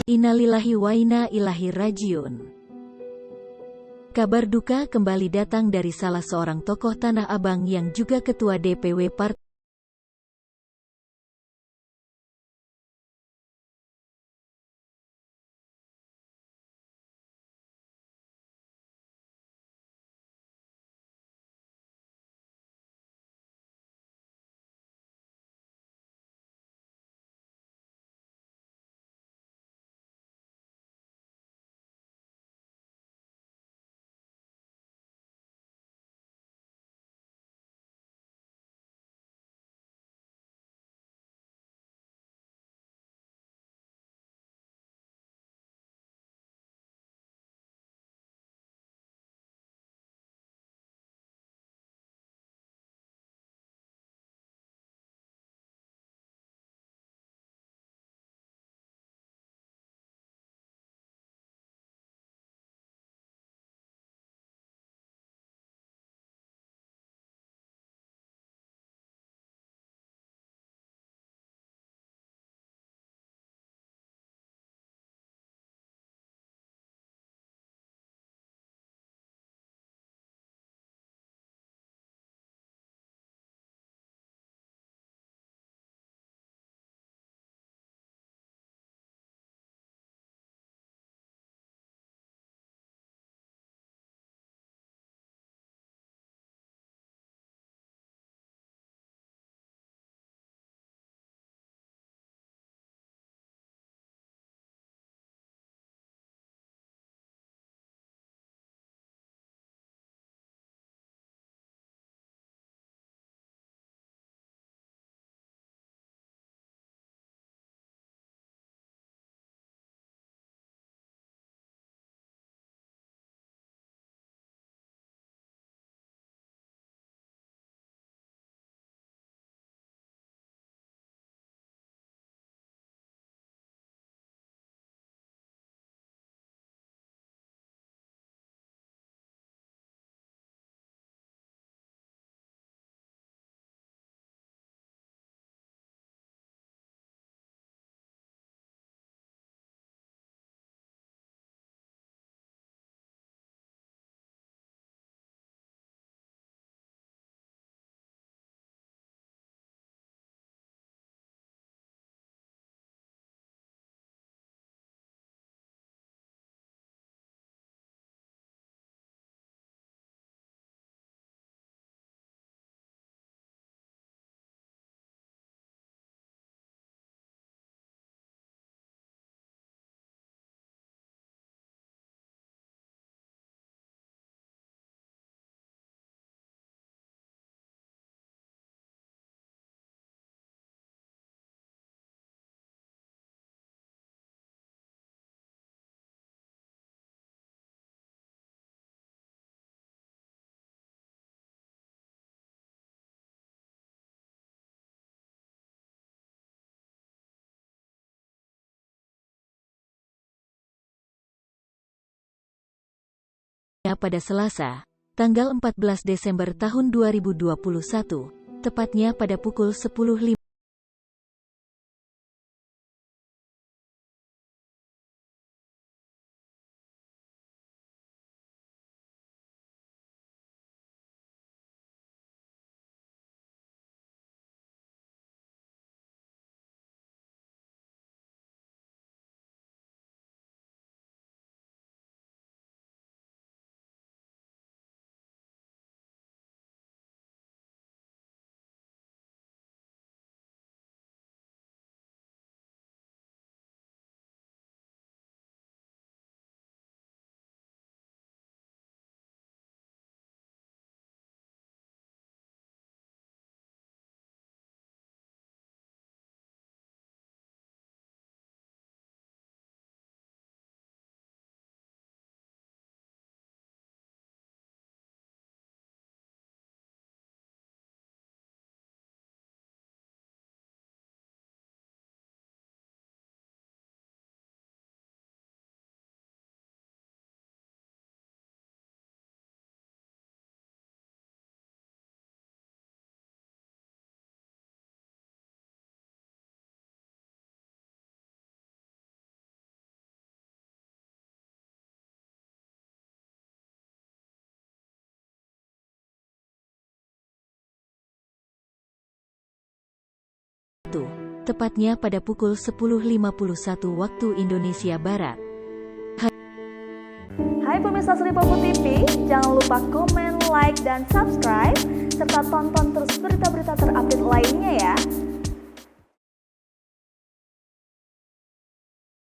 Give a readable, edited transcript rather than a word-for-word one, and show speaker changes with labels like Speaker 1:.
Speaker 1: Innalillahi wa inna ilaihi rajiun. Kabar duka kembali datang dari salah seorang tokoh Tanah Abang yang juga Ketua DPW Partai pada Selasa, tanggal 14 Desember tahun 2021, tepatnya pada pukul 10.05. tepatnya pada pukul 10.51 waktu Indonesia Barat.
Speaker 2: Hai pemirsa Sri Popo TV, jangan lupa komen, like, dan subscribe, serta tonton terus berita-berita terupdate lainnya ya.